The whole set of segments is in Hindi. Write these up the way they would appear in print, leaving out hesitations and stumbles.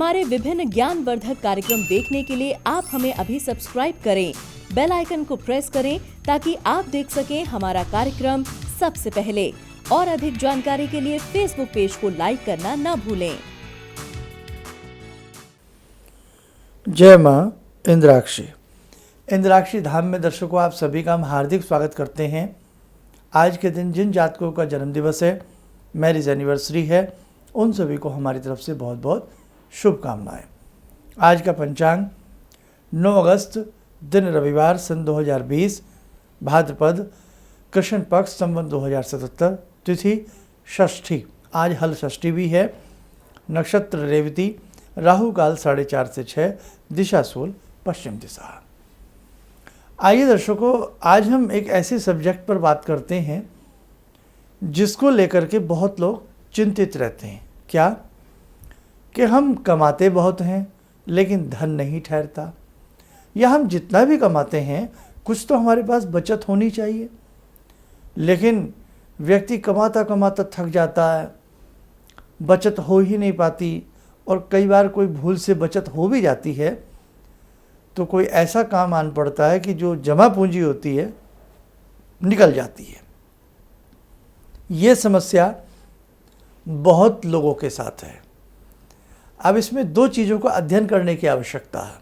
हमारे विभिन्न ज्ञानवर्धक कार्यक्रम देखने के लिए आप हमें अभी सब्सक्राइब करें, बेल आइकन को प्रेस करें ताकि आप देख सकें हमारा कार्यक्रम सबसे पहले। और अधिक जानकारी के लिए फेसबुक पेज को लाइक करना न भूलें। जय मां इंद्राक्षी। इंद्राक्षी धाम में दर्शकों आप सभी का हम हार्दिक स्वागत करते हैं। आज के दिन जिन जातकों का जन्मदिवस है, मैरिज एनिवर्सरी है, उन सभी को हमारी तरफ से बहुत बहुत शुभकामनाएं। आज का पंचांग 9 अगस्त दिन रविवार सन 2020 भाद्रपद कृष्ण पक्ष संवत 2077 तिथि षष्ठी। आज हल षष्ठी भी है। नक्षत्र रेवती, राहु काल 4:30 से 6, दिशा सूल पश्चिम दिशा। आइए दर्शकों, आज हम एक ऐसे सब्जेक्ट पर बात करते हैं जिसको लेकर के बहुत लोग चिंतित रहते हैं। क्या कि हम कमाते बहुत हैं लेकिन धन नहीं ठहरता, या हम जितना भी कमाते हैं कुछ तो हमारे पास बचत होनी चाहिए, लेकिन व्यक्ति कमाता कमाता थक जाता है, बचत हो ही नहीं पाती, और कई बार कोई भूल से बचत हो भी जाती है तो कोई ऐसा काम आन पड़ता है कि जो जमा पूंजी होती है निकल जाती है। ये समस्या बहुत लोगों के साथ है। अब इसमें दो चीज़ों का अध्ययन करने की आवश्यकता है,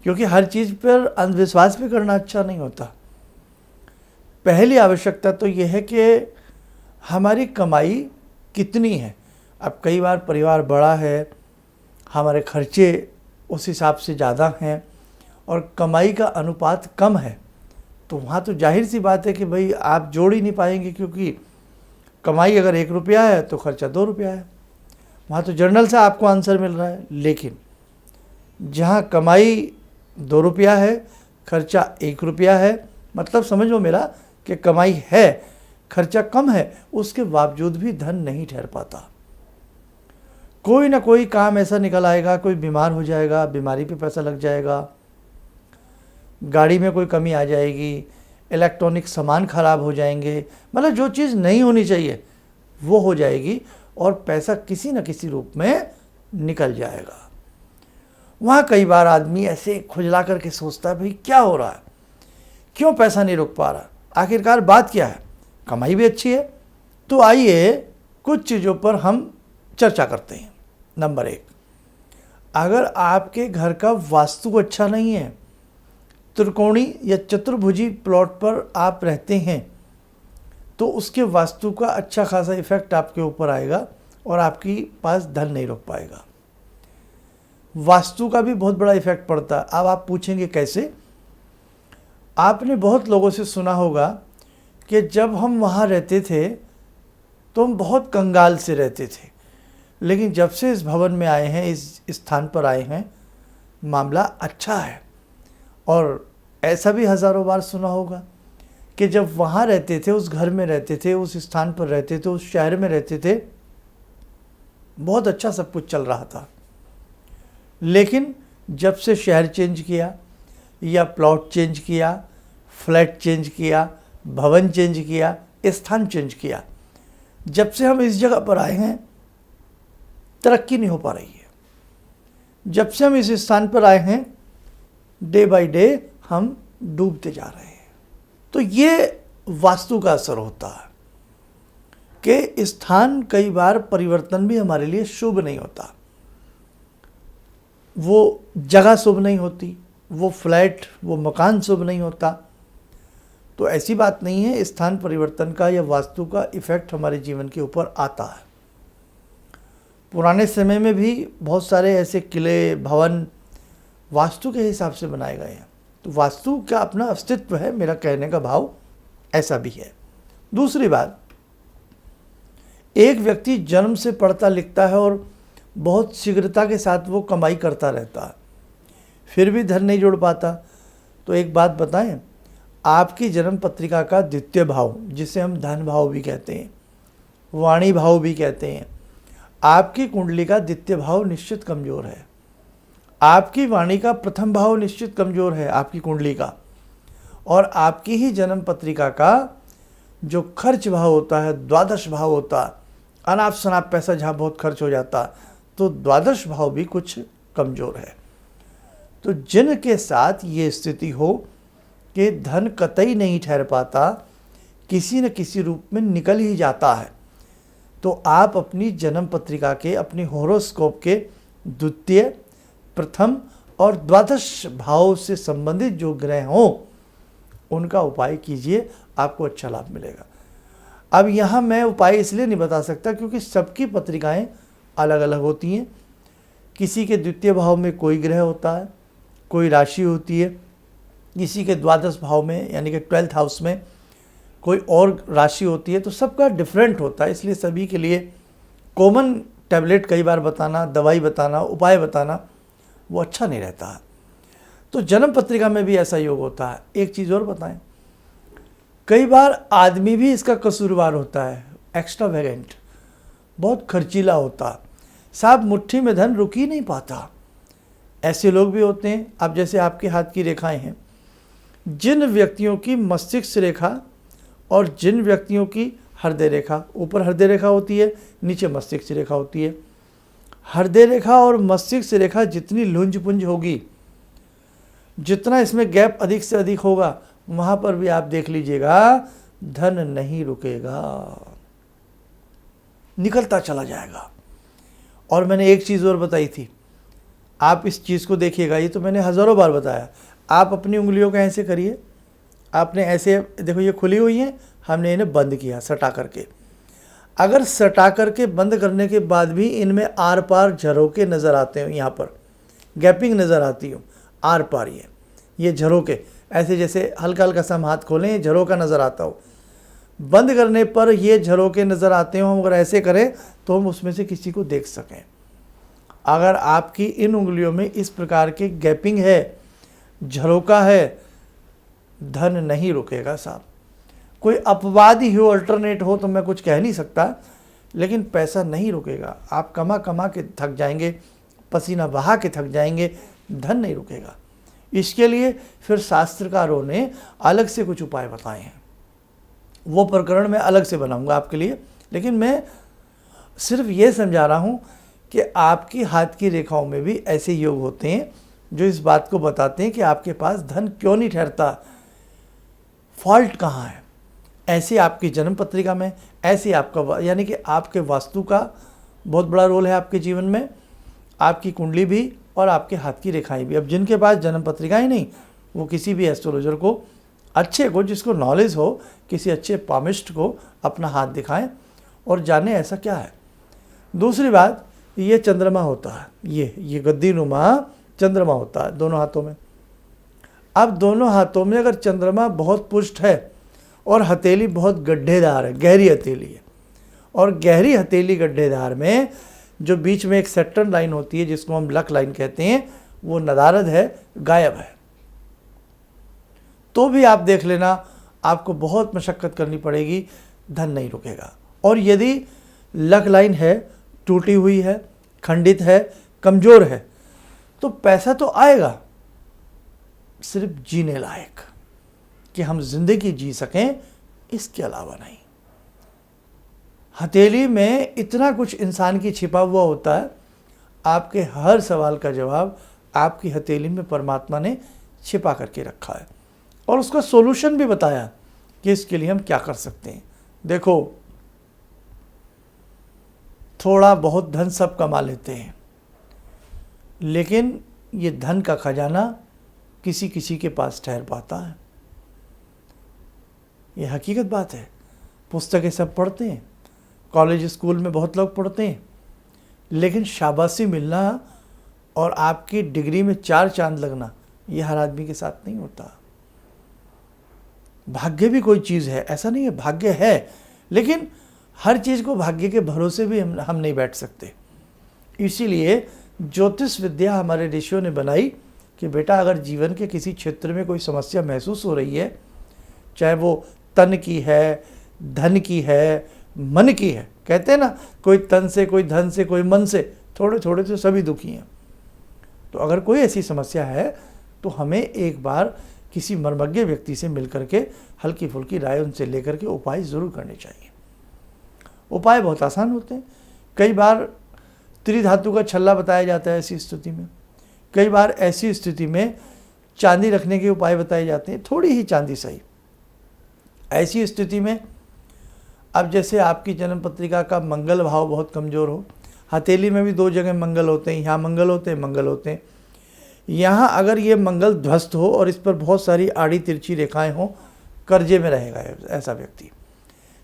क्योंकि हर चीज़ पर अंधविश्वास भी करना अच्छा नहीं होता। पहली आवश्यकता तो यह है कि हमारी कमाई कितनी है। अब कई बार परिवार बड़ा है, हमारे खर्चे उस हिसाब से ज़्यादा हैं और कमाई का अनुपात कम है, तो वहाँ तो जाहिर सी बात है कि भाई आप जोड़ ही नहीं पाएंगे, क्योंकि कमाई अगर 1 रुपया है तो खर्चा 2 रुपया है। वहाँ तो जर्नल से आपको आंसर मिल रहा है। लेकिन जहाँ कमाई 2 रुपया है, खर्चा 1 रुपया है, मतलब समझो मेरा कि कमाई है, खर्चा कम है, उसके बावजूद भी धन नहीं ठहर पाता। कोई ना कोई काम ऐसा निकल आएगा, कोई बीमार हो जाएगा, बीमारी पे पैसा लग जाएगा, गाड़ी में कोई कमी आ जाएगी, इलेक्ट्रॉनिक सामान खराब हो जाएंगे, मतलब जो चीज़ नहीं होनी चाहिए वो हो जाएगी और पैसा किसी न किसी रूप में निकल जाएगा। वहाँ कई बार आदमी ऐसे खुजला करके सोचता है भाई क्या हो रहा है, क्यों पैसा नहीं रुक पा रहा, आखिरकार बात क्या है। कमाई भी अच्छी है। तो आइए कुछ चीज़ों पर हम चर्चा करते हैं। नंबर 1, अगर आपके घर का वास्तु अच्छा नहीं है, त्रिकोणी या चतुर्भुजी प्लॉट पर आप रहते हैं, तो उसके वास्तु का अच्छा खासा इफेक्ट आपके ऊपर आएगा और आपकी पास धन नहीं रुक पाएगा। वास्तु का भी बहुत बड़ा इफेक्ट पड़ता है। अब आप पूछेंगे कैसे। आपने बहुत लोगों से सुना होगा कि जब हम वहाँ रहते थे तो हम बहुत कंगाल से रहते थे, लेकिन जब से इस भवन में आए हैं, इस स्थान पर आए हैं, मामला अच्छा है। और ऐसा भी हज़ारों बार सुना होगा कि जब वहाँ रहते थे, उस घर में रहते थे, उस स्थान पर रहते थे, उस शहर में रहते थे, बहुत अच्छा सब कुछ चल रहा था। लेकिन जब से शहर चेंज किया या प्लॉट चेंज किया, फ्लैट चेंज किया, भवन चेंज किया, स्थान चेंज किया, जब से हम इस जगह पर आए हैं तरक्की नहीं हो पा रही है। जब से हम इस स्थान पर आए हैं डे बाय डे हम डूबते जा रहे हैं। तो ये वास्तु का असर होता है कि स्थान कई बार परिवर्तन भी हमारे लिए शुभ नहीं होता। वो जगह शुभ नहीं होती, वो फ्लैट, वो मकान शुभ नहीं होता। तो ऐसी बात नहीं है, स्थान परिवर्तन का या वास्तु का इफेक्ट हमारे जीवन के ऊपर आता है। पुराने समय में भी बहुत सारे ऐसे किले, भवन वास्तु के हिसाब से बनाए गए हैं। तो वास्तु का अपना अस्तित्व है, मेरा कहने का भाव ऐसा भी है। दूसरी बात, एक व्यक्ति जन्म से पढ़ता लिखता है और बहुत शीघ्रता के साथ वो कमाई करता रहता है, फिर भी धन नहीं जोड़ पाता। तो एक बात बताएं, आपकी जन्म पत्रिका का द्वितीय भाव, जिसे हम धन भाव भी कहते हैं, वाणी भाव भी कहते हैं, आपकी कुंडली का द्वितीय भाव निश्चित कमज़ोर है। आपकी वाणी का प्रथम भाव निश्चित कमज़ोर है आपकी कुंडली का, और आपकी ही जन्म पत्रिका का जो खर्च भाव होता है, द्वादश भाव होता है, अनाप शनाप पैसा जहाँ बहुत खर्च हो जाता, तो द्वादश भाव भी कुछ कमज़ोर है। तो जिनके साथ ये स्थिति हो कि धन कतई नहीं ठहर पाता, किसी न किसी रूप में निकल ही जाता है, तो आप अपनी जन्म पत्रिका के, अपनी होरोस्कोप के द्वितीय, प्रथम और द्वादश भाव से संबंधित जो ग्रह हों उनका उपाय कीजिए, आपको अच्छा लाभ मिलेगा। अब यहाँ मैं उपाय इसलिए नहीं बता सकता क्योंकि सबकी पत्रिकाएं अलग अलग होती हैं। किसी के द्वितीय भाव में कोई ग्रह होता है, कोई राशि होती है, किसी के द्वादश भाव में यानी कि 12th हाउस में कोई और राशि होती है, तो सबका डिफरेंट होता है। इसलिए सभी के लिए कॉमन टैबलेट कई बार बताना, दवाई बताना, उपाय बताना वो अच्छा नहीं रहता है। तो जन्म पत्रिका में भी ऐसा योग होता है। एक चीज़ और बताएं, कई बार आदमी भी इसका कसूरवार होता है, एक्स्ट्रावेगेंट, बहुत खर्चीला होता, साहब मुट्ठी में धन रुक ही नहीं पाता। ऐसे लोग भी होते हैं। अब जैसे आपके हाथ की रेखाएं हैं, जिन व्यक्तियों की मस्तिष्क रेखा और जिन व्यक्तियों की हृदय रेखा, ऊपर हृदय रेखा होती है, नीचे मस्तिष्क रेखा होती है, हृदय रेखा और मस्तिष्क रेखा जितनी लुंज पुंज होगी, जितना इसमें गैप अधिक से अधिक होगा, वहाँ पर भी आप देख लीजिएगा धन नहीं रुकेगा, निकलता चला जाएगा। और मैंने एक चीज़ और बताई थी, आप इस चीज़ को देखिएगा, ये तो मैंने हज़ारों बार बताया। आप अपनी उंगलियों का ऐसे करिए, आपने ऐसे, देखो ये खुली हुई हैं, हमने इन्हें बंद किया सटा करके। अगर सटा करके बंद करने के बाद भी इनमें आर पार झरोके नज़र आते हो, यहाँ पर गैपिंग नज़र आती हो आर पार, ये झरोके ऐसे जैसे हल्का हल्का सा हम हाथ खोलें, ये झरोका नज़र आता हो, बंद करने पर ये झरोके नज़र आते हो। हम अगर ऐसे करें तो हम उसमें से किसी को देख सकें। अगर आपकी इन उंगलियों में इस प्रकार के गैपिंग है, झरोका है, धन नहीं रुकेगा साहब। कोई अपवाद ही हो, अल्टरनेट हो तो मैं कुछ कह नहीं सकता, लेकिन पैसा नहीं रुकेगा। आप कमा कमा के थक जाएंगे, पसीना बहा के थक जाएंगे, धन नहीं रुकेगा। इसके लिए फिर शास्त्रकारों ने अलग से कुछ उपाय बताए हैं, वो प्रकरण मैं अलग से बनाऊंगा आपके लिए। लेकिन मैं सिर्फ ये समझा रहा हूँ कि आपकी हाथ की रेखाओं में भी ऐसे योग होते हैं जो इस बात को बताते हैं कि आपके पास धन क्यों नहीं ठहरता, फॉल्ट कहाँ है। ऐसे आपकी जन्म पत्रिका में, ऐसे आपका यानी कि आपके वास्तु का बहुत बड़ा रोल है आपके जीवन में, आपकी कुंडली भी और आपके हाथ की रेखाएं भी। अब जिनके पास जन्म पत्रिकाएं नहीं, वो किसी भी एस्ट्रोलॉजर को, अच्छे को, जिसको नॉलेज हो, किसी अच्छे पामिस्ट को अपना हाथ दिखाएं और जाने ऐसा क्या है। दूसरी बात, ये चंद्रमा होता है, ये गद्दी नुमा चंद्रमा होता है दोनों हाथों में। अब दोनों हाथों में अगर चंद्रमा बहुत पुष्ट है और हथेली बहुत गड्ढेदार है, गहरी हथेली है, और गहरी हथेली गड्ढेदार में जो बीच में एक सेक्टर्न लाइन होती है जिसको हम लक लाइन कहते हैं, वो नदारद है, गायब है, तो भी आप देख लेना आपको बहुत मशक्क़त करनी पड़ेगी, धन नहीं रुकेगा। और यदि लक लाइन है, टूटी हुई है, खंडित है, कमज़ोर है, तो पैसा तो आएगा, सिर्फ जीने लायक, कि हम जिंदगी जी सकें, इसके अलावा नहीं। हथेली में इतना कुछ इंसान की छिपा हुआ होता है, आपके हर सवाल का जवाब आपकी हथेली में परमात्मा ने छिपा करके रखा है, और उसका सॉल्यूशन भी बताया कि इसके लिए हम क्या कर सकते हैं। देखो, थोड़ा बहुत धन सब कमा लेते हैं, लेकिन ये धन का खजाना किसी किसी के पास ठहर पाता है, ये हकीकत बात है। पुस्तकें सब पढ़ते हैं, कॉलेज स्कूल में बहुत लोग पढ़ते हैं, लेकिन शाबाशी मिलना और आपकी डिग्री में 4 चांद लगना, ये हर आदमी के साथ नहीं होता। भाग्य भी कोई चीज़ है, ऐसा नहीं है, भाग्य है, लेकिन हर चीज़ को भाग्य के भरोसे भी हम नहीं बैठ सकते। इसीलिए ज्योतिष विद्या हमारे ऋषियों ने बनाई कि बेटा, अगर जीवन के किसी क्षेत्र में कोई समस्या महसूस हो रही है, चाहे वो तन की है, धन की है, मन की है, कहते हैं ना, कोई तन से, कोई धन से, कोई मन से, थोड़े थोड़े से सभी दुखी हैं। तो अगर कोई ऐसी समस्या है तो हमें एक बार किसी मर्मज्ञ व्यक्ति से मिल करके हल्की फुल्की राय उनसे लेकर के उपाय ज़रूर करने चाहिए। उपाय बहुत आसान होते हैं। कई बार त्रिधातु का छल्ला बताया जाता है ऐसी स्थिति में। कई बार ऐसी स्थिति में चांदी रखने के उपाय बताए जाते हैं, थोड़ी ही चांदी सही। ऐसी स्थिति में अब जैसे आपकी जन्म पत्रिका का मंगल भाव बहुत कमज़ोर हो, हथेली में भी 2 जगह मंगल होते हैं, यहाँ मंगल होते हैं, मंगल होते हैं, यहाँ अगर ये मंगल ध्वस्त हो और इस पर बहुत सारी आड़ी तिरछी रेखाएं हों, कर्जे में रहेगा ऐसा व्यक्ति।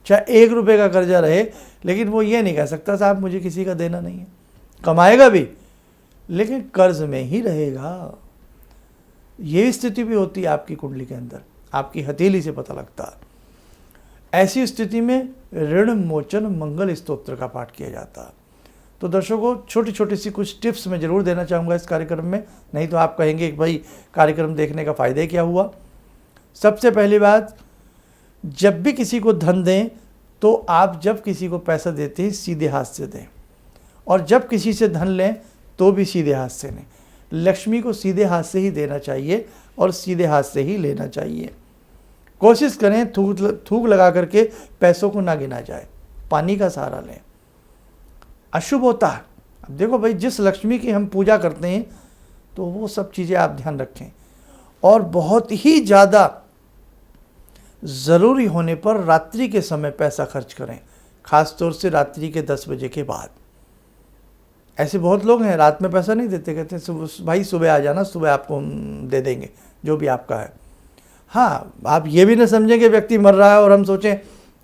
चाहे 1 रुपये का कर्जा रहे, लेकिन वो ये नहीं कह सकता साहब मुझे किसी का देना नहीं है, कमाएगा भी लेकिन कर्ज में ही रहेगा। ये स्थिति भी होती है आपकी कुंडली के अंदर, आपकी हथेली से पता लगता है। ऐसी स्थिति में ऋण मोचन मंगल स्तोत्र का पाठ किया जाता है। तो दर्शकों, छोटी छोटी सी कुछ टिप्स मैं ज़रूर देना चाहूँगा इस कार्यक्रम में, नहीं तो आप कहेंगे कि भाई कार्यक्रम देखने का फ़ायदा क्या हुआ। सबसे पहली बात, जब भी किसी को धन दें तो आप जब किसी को पैसा देते हैं सीधे हाथ से दें, और जब किसी से धन लें तो भी सीधे हाथ से लें। लक्ष्मी को सीधे हाथ से ही देना चाहिए और सीधे हाथ से ही लेना चाहिए। कोशिश करें थूक लगा करके पैसों को ना गिना जाए, पानी का सहारा लें, अशुभ होता है। अब देखो भाई, जिस लक्ष्मी की हम पूजा करते हैं तो वो सब चीज़ें आप ध्यान रखें, और बहुत ही ज़्यादा ज़रूरी होने पर रात्रि के समय पैसा खर्च करें, ख़ास तौर से रात्रि के 10 बजे के बाद। ऐसे बहुत लोग हैं रात में पैसा नहीं देते, कहते हैं भाई सुबह आ जाना, सुबह आपको हम दे देंगे जो भी आपका है। हाँ, आप ये भी ना समझें कि व्यक्ति मर रहा है और हम सोचें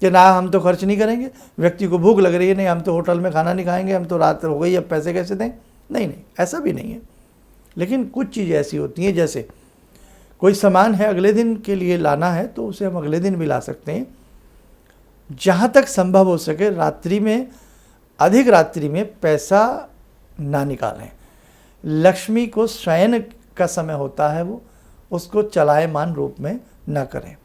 कि ना हम तो खर्च नहीं करेंगे, व्यक्ति को भूख लग रही है, नहीं हम तो होटल में खाना नहीं खाएंगे, हम तो रात हो गई अब पैसे कैसे दें। नहीं, ऐसा भी नहीं है। लेकिन कुछ चीज़ें ऐसी होती हैं, जैसे कोई सामान है अगले दिन के लिए लाना है तो उसे हम अगले दिन भी ला सकते हैं। जहाँ तक संभव हो सके रात्रि में, अधिक रात्रि में पैसा ना निकालें। लक्ष्मी को शयन का समय होता है, वो उसको चलायमान रूप में न करें।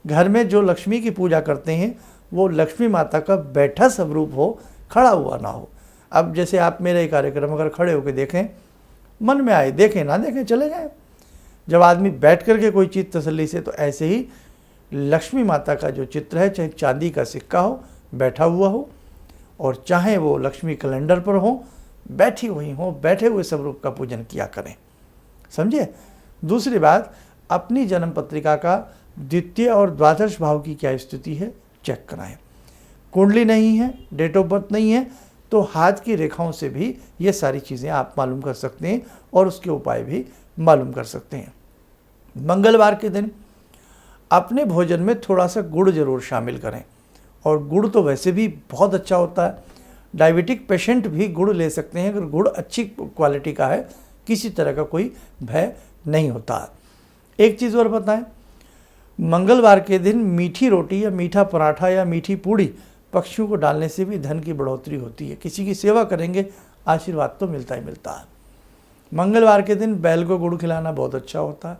घर में जो लक्ष्मी की पूजा करते हैं वो लक्ष्मी माता का बैठा स्वरूप हो, खड़ा हुआ ना हो। अब जैसे आप मेरे कार्यक्रम अगर खड़े होकर देखें, मन में आए देखें, ना देखें चले जाएं। जब आदमी बैठ करके कोई चीज़ तसल्ली से, तो ऐसे ही लक्ष्मी माता का जो चित्र है, चाहे चांदी का सिक्का हो, बैठा हुआ हो, और चाहे वो लक्ष्मी कैलेंडर पर हो, बैठी हुई हो, बैठे हुए स्वरूप का पूजन किया करें। समझे। दूसरी बात, अपनी जन्म पत्रिका का द्वितीय और द्वादश भाव की क्या स्थिति है चेक कराएं। कुंडली नहीं है, डेट ऑफ बर्थ नहीं है, तो हाथ की रेखाओं से भी ये सारी चीज़ें आप मालूम कर सकते हैं और उसके उपाय भी मालूम कर सकते हैं। मंगलवार के दिन अपने भोजन में थोड़ा सा गुड़ जरूर शामिल करें, और गुड़ तो वैसे भी बहुत अच्छा होता है। डायबिटिक पेशेंट भी गुड़ ले सकते हैं अगर गुड़ अच्छी क्वालिटी का है, किसी तरह का कोई भय नहीं होता। एक चीज़ और बताएं, मंगलवार के दिन मीठी रोटी या मीठा पराठा या मीठी पूड़ी पक्षियों को डालने से भी धन की बढ़ोतरी होती है। किसी की सेवा करेंगे, आशीर्वाद तो मिलता ही मिलता है। मंगलवार के दिन बैल को गुड़ खिलाना बहुत अच्छा होता है।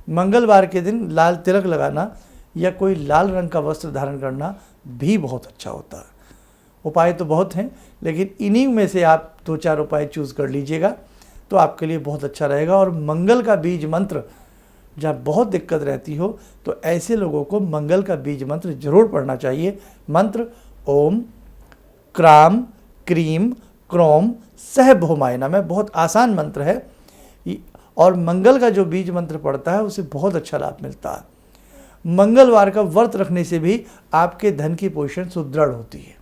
मंगलवार के दिन लाल तिलक लगाना या कोई लाल रंग का वस्त्र धारण करना भी बहुत अच्छा होता है। उपाय तो बहुत हैं, लेकिन इन्हीं में से आप 2-4 उपाय चूज़ कर लीजिएगा तो आपके लिए बहुत अच्छा रहेगा। और मंगल का बीज मंत्र, जब बहुत दिक्कत रहती हो तो ऐसे लोगों को मंगल का बीज मंत्र जरूर पढ़ना चाहिए। मंत्र ओम क्राम क्रीम क्रोम सह भौमाय नमः, बहुत आसान मंत्र है, और मंगल का जो बीज मंत्र पढ़ता है उसे बहुत अच्छा लाभ मिलता है। मंगलवार का व्रत रखने से भी आपके धन की पोजीशन सुदृढ़ होती है।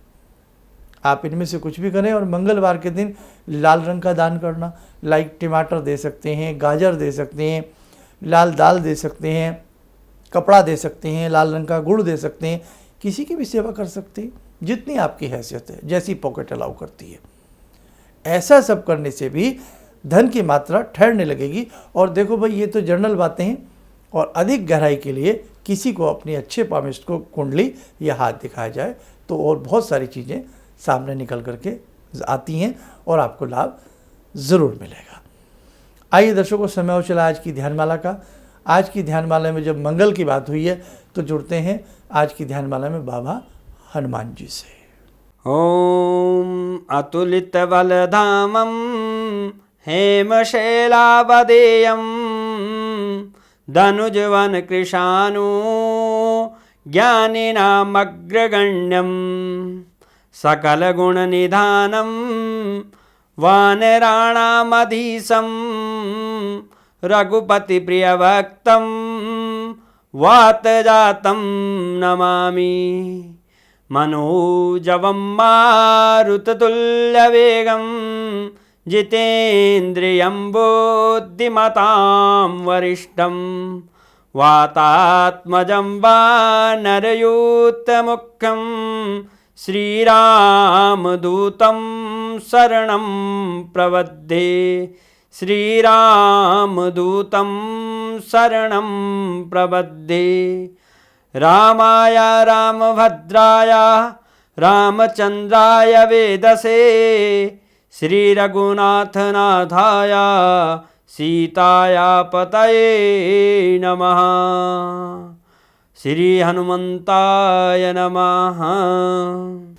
आप इनमें से कुछ भी करें, और मंगलवार के दिन लाल रंग का दान करना, लाइक टमाटर दे सकते हैं, गाजर दे सकते हैं, लाल दाल दे सकते हैं, कपड़ा दे सकते हैं, लाल रंग का गुड़ दे सकते हैं, किसी की भी सेवा कर सकते हैं जितनी आपकी हैसियत है, जैसी पॉकेट अलाउ करती है। ऐसा सब करने से भी धन की मात्रा ठहरने लगेगी। और देखो भाई, ये तो जनरल बातें हैं, और अधिक गहराई के लिए किसी को अपनी अच्छे पामिस्ट को कुंडली या हाथ दिखाया जाए तो और बहुत सारी चीज़ें सामने निकल करके आती हैं और आपको लाभ ज़रूर मिलेगा। आइए दर्शकों, समय हो चला आज की ध्यानमाला का। आज की ध्यानमाला में जब मंगल की बात हुई है तो जुड़ते हैं आज की ध्यानमाला में बाबा हनुमान जी से। ओम अतुलित बलधामं हेमशैलावदेयं धनुजवन कृशानु ज्ञानिनामग्रगण्यं सकलगुणनिधानं वानराणामधीशं रघुपतिप्रियभक्तं वातजातं नमामि मनोजवं मारुततुल्यवेगं जितेन्द्रियं बुद्धिमतां वरिष्ठं वातात्मजं वानरयूथमुख्यं श्रीरामदूतं शरणं प्रपद्ये श्रीरामदूतं शरणं प्रपद्ये रामाय रामभद्राय रामचन्द्राय वेदसे श्रीरघुनाथनाथाय सीताया पतये नमः श्री हनुमंताय नमः।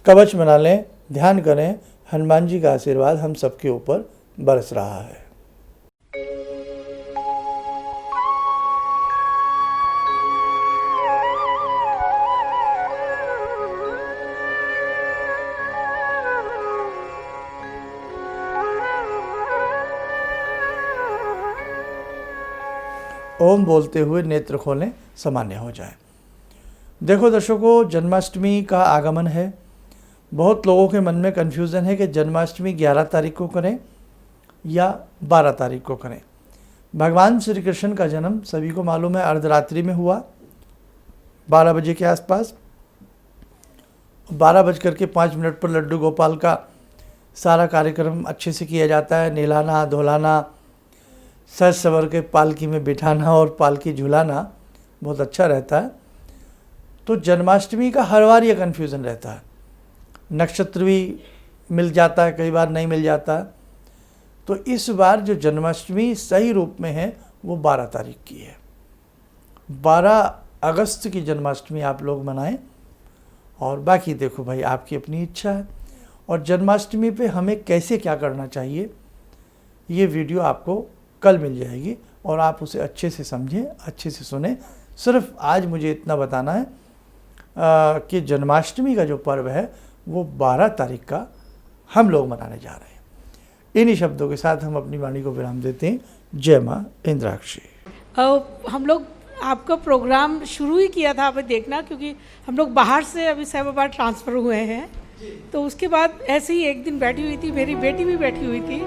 कवच बना लें, ध्यान करें, हनुमान जी का आशीर्वाद हम सबके ऊपर बरस रहा है। ओम बोलते हुए नेत्र खोलें, सामान्य हो जाए। देखो दर्शकों, जन्माष्टमी का आगमन है। बहुत लोगों के मन में कन्फ्यूज़न है कि जन्माष्टमी 11 तारीख को करें या 12 तारीख को करें। भगवान श्री कृष्ण का जन्म सभी को मालूम है अर्धरात्रि में हुआ, 12 बजे के आसपास। 12:05 पर लड्डू गोपाल का सारा कार्यक्रम अच्छे से किया जाता है। नहलाना धुलाना, सज सवर के पालकी में बिठाना और पालकी झुलाना बहुत अच्छा रहता है। तो जन्माष्टमी का हर बार ये कन्फ्यूज़न रहता है, नक्षत्र भी मिल जाता है, कई बार नहीं मिल जाता। तो इस बार जो जन्माष्टमी सही रूप में है वो 12 तारीख की है। 12 अगस्त की जन्माष्टमी आप लोग मनाएं, और बाकी देखो भाई आपकी अपनी इच्छा है। और जन्माष्टमी पे हमें कैसे क्या करना चाहिए ये वीडियो आपको कल मिल जाएगी, और आप उसे अच्छे से समझें, अच्छे से सुने। सिर्फ आज मुझे इतना बताना है कि जन्माष्टमी का जो पर्व है वो 12 तारीख का हम लोग मनाने जा रहे हैं। इन्हीं शब्दों के साथ हम अपनी वाणी को विराम देते हैं। जय माँ इंद्राक्षी। हम लोग आपका प्रोग्राम शुरू ही किया था, आप देखना, क्योंकि हम लोग बाहर से अभी साहिबाबाद ट्रांसफ़र हुए हैं। तो उसके बाद ऐसे ही एक दिन बैठी हुई थी, मेरी बेटी भी बैठी हुई थी।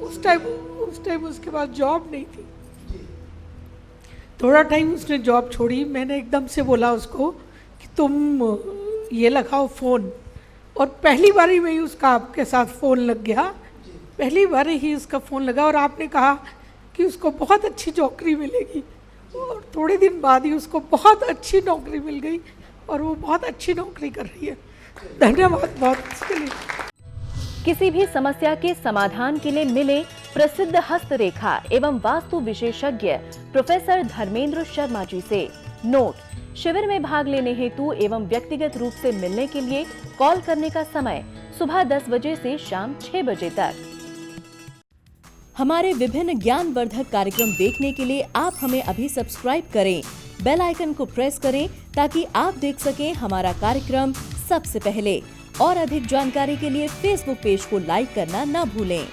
उस टाइम उसके बाद जॉब नहीं थी। थोड़ा टाइम उसने जॉब छोड़ी। मैंने एकदम से बोला उसको कि तुम ये लगाओ फ़ोन, और पहली बार ही में ही उसका आपके साथ फ़ोन लग गया। पहली बार ही उसका फ़ोन लगा, और आपने कहा कि उसको बहुत अच्छी नौकरी मिलेगी, और थोड़े दिन बाद ही उसको बहुत अच्छी नौकरी मिल गई, और वो बहुत अच्छी नौकरी कर रही है। धन्यवाद बहुत इसके लिए। किसी भी समस्या के समाधान के लिए मिले प्रसिद्ध हस्तरेखा एवं वास्तु विशेषज्ञ प्रोफेसर धर्मेंद्र शर्मा जी से। नोट: शिविर में भाग लेने हेतु एवं व्यक्तिगत रूप से मिलने के लिए कॉल करने का समय सुबह 10 बजे से शाम 6 बजे तक। हमारे विभिन्न ज्ञानवर्धक कार्यक्रम देखने के लिए आप हमें अभी सब्सक्राइब करें, बेल आइकन को प्रेस करें ताकि आप देख सकें हमारा कार्यक्रम सबसे पहले। और अधिक जानकारी के लिए फेसबुक पेज को लाइक करना न भूलें।